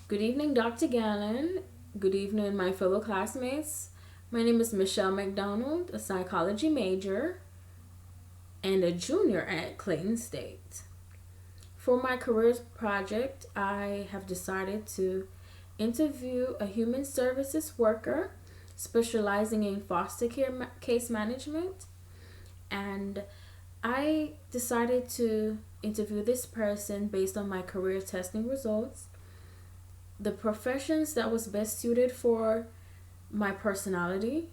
Good evening, Dr. Gannon. Good evening, my fellow classmates. My name is Michelle McDonald, a psychology major and a junior at Clayton State. For my careers project, I have decided to interview a human services worker specializing in foster care case management, and I decided to interview this person based on my career testing results. The professions that was best suited for my personality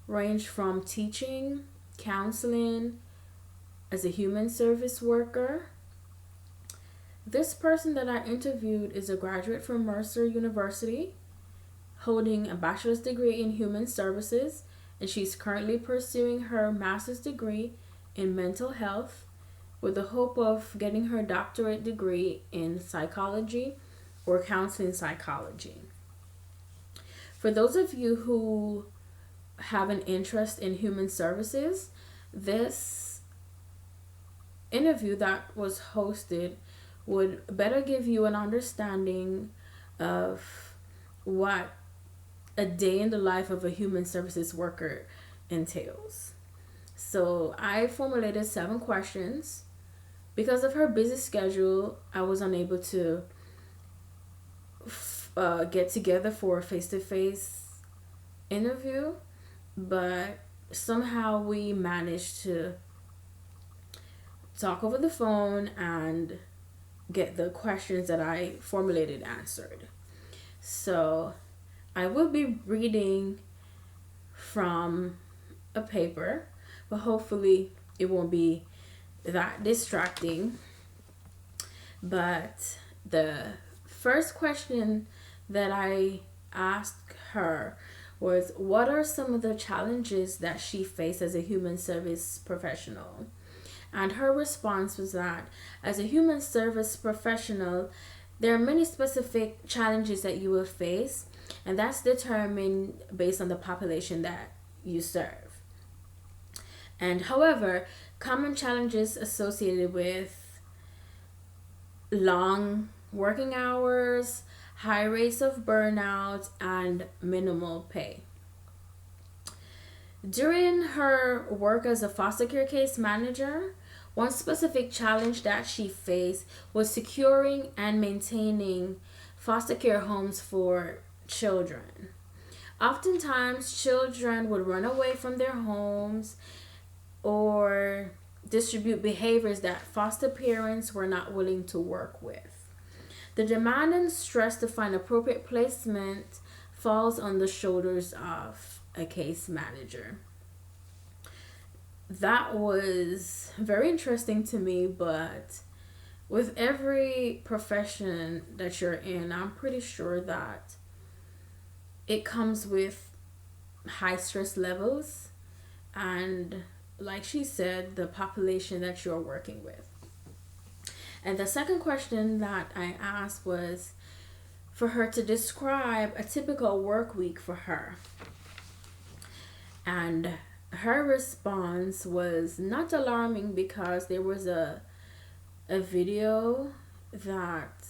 range from teaching, counseling, as a human service worker. This person that I interviewed is a graduate from Mercer University, holding a bachelor's degree in human services, and she's currently pursuing her master's degree in mental health with the hope of getting her doctorate degree in psychology or counseling psychology. For those of you who have an interest in human services, this interview that was hosted would better give you an understanding of what a day in the life of a human services worker entails. So I formulated 7 questions. Because of her busy schedule, I was unable to get together for a face-to-face interview, but somehow we managed to talk over the phone and get the questions that I formulated answered. So I will be reading from a paper, but hopefully it won't be that distracting. But the first question that I asked her was, what are some of the challenges that she faced as a human service professional? And her response was that as a human service professional, there are many specific challenges that you will face, and that's determined based on the population that you serve. And however, common challenges associated with long working hours, high rates of burnout, and minimal pay. During her work as a foster care case manager, one specific challenge that she faced was securing and maintaining foster care homes for children. Oftentimes, children would run away from their homes or distribute behaviors that foster parents were not willing to work with. The demand and stress to find appropriate placement falls on the shoulders of a case manager. That was very interesting to me, but with every profession that you're in, I'm pretty sure that it comes with high stress levels and, like she said, the population that you're working with. And the second question that I asked was for her to describe a typical work week for her. And her response was not alarming because there was a video that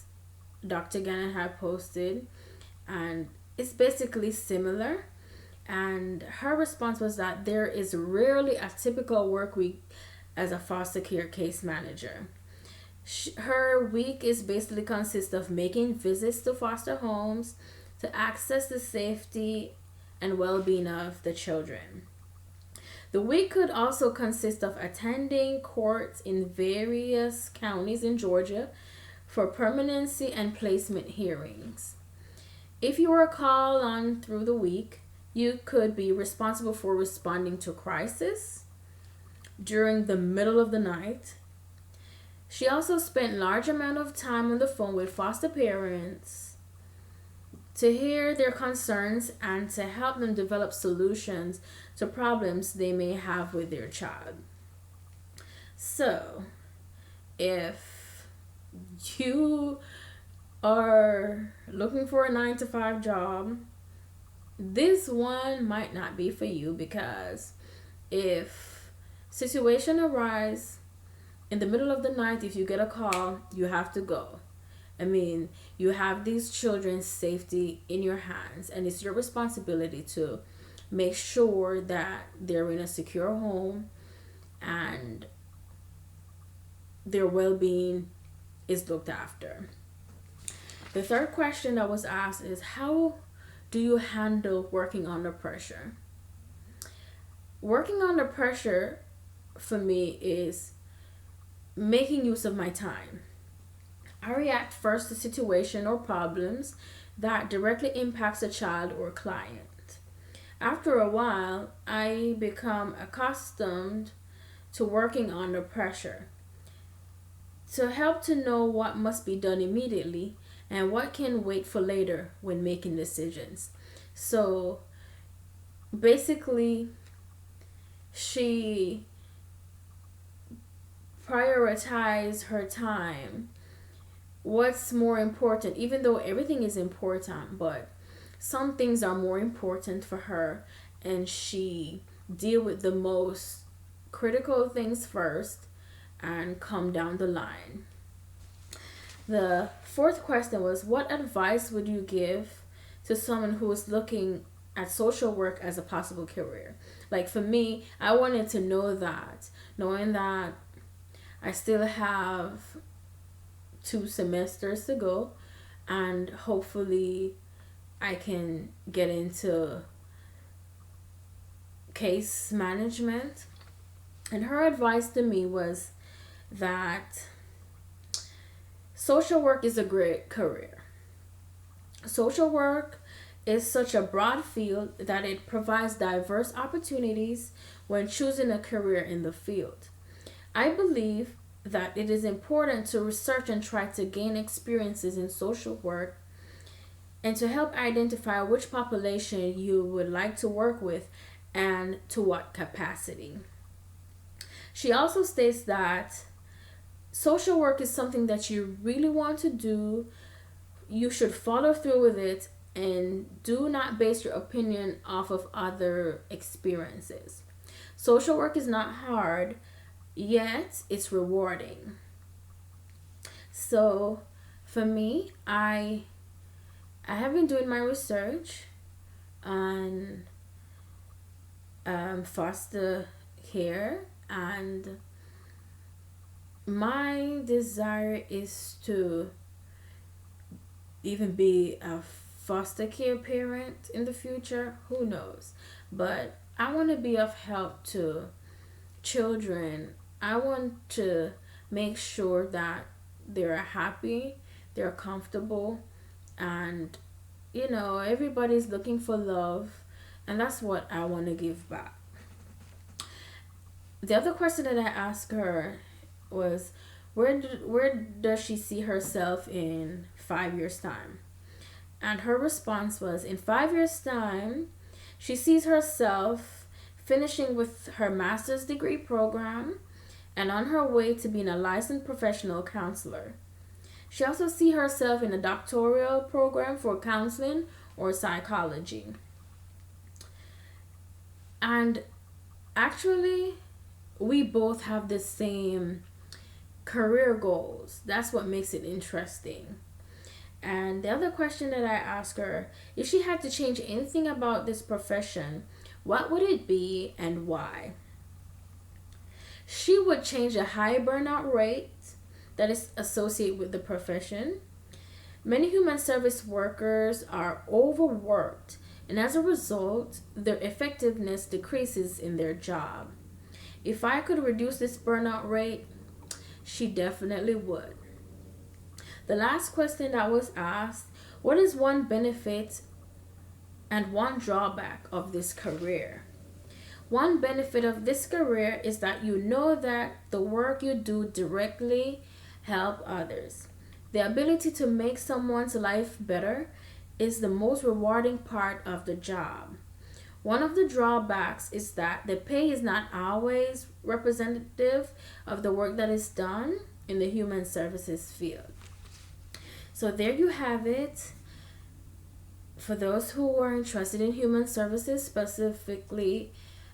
Dr. Gannon had posted, and it's basically similar. And her response was that there is rarely a typical work week as a foster care case manager. Her week is basically consists of making visits to foster homes to access the safety and well-being of the children. The week could also consist of attending courts in various counties in Georgia for permanency and placement hearings. If you were called on through the week, you could be responsible for responding to crisis during the middle of the night. She also spent large amount of time on the phone with foster parents to hear their concerns and to help them develop solutions to problems they may have with their child. So, if you are looking for a 9 to 5 job, this one might not be for you, because if situation arise in the middle of the night, if you get a call, you have to go. I mean, you have these children's safety in your hands, and it's your responsibility to make sure that they're in a secure home and their well being is looked after. The third question that was asked is, how do you handle working under pressure? Working under pressure for me is making use of my time. I react first to situation or problems that directly impacts a child or client. After a while, I become accustomed to working under pressure to help to know what must be done immediately and what can wait for later when making decisions. So basically, she prioritized her time. What's more important, even though everything is important, but some things are more important for her, and she deal with the most critical things first and come down the line. The fourth question was, what advice would you give to someone who is looking at social work as a possible career? Like for me, I wanted to know that, knowing that I still have 2 semesters to go, and hopefully I can get into case management. And her advice to me was that social work is a great career. Social work is such a broad field that it provides diverse opportunities when choosing a career in the field. I believe that it is important to research and try to gain experiences in social work and to help identify which population you would like to work with and to what capacity. She also states that social work is something that you really want to do. You should follow through with it and do not base your opinion off of other experiences. Social work is not hard, yet it's rewarding. So for me, I have been doing my research on foster care, and my desire is to even be a foster care parent in the future. Who knows? But I want to be of help to children. I want to make sure that they're happy, they're comfortable, and everybody's looking for love, and that's what I want to give back. The other question that I asked her was, where does she see herself in 5 years time? And her response was, in 5 years time, she sees herself finishing with her master's degree program and on her way to being a licensed professional counselor. She also sees herself in a doctoral program for counseling or psychology. And actually, we both have the same career goals. That's what makes it interesting. And the other question that I asked her, if she had to change anything about this profession, what would it be and why? She would change the high burnout rate that is associated with the profession. Many human service workers are overworked, and as a result, their effectiveness decreases in their job. If I could reduce this burnout rate, she definitely would. The last question that was asked, what is one benefit and one drawback of this career? One benefit of this career is that you know that the work you do directly help others. The ability to make someone's life better is the most rewarding part of the job. One of the drawbacks is that the pay is not always representative of the work that is done in the human services field. So there you have it. For those who are interested in human services, specifically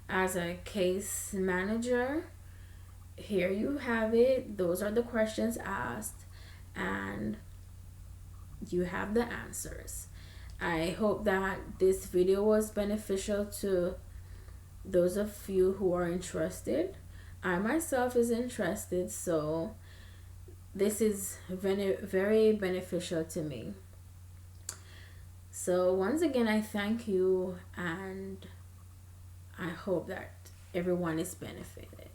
as a case manager, here you have it. Those are the questions asked. And you have the answers. I hope that this video was beneficial to those of you who are interested. I myself is interested, so this is very beneficial to me. So once again, I thank you, and I hope that everyone is benefited.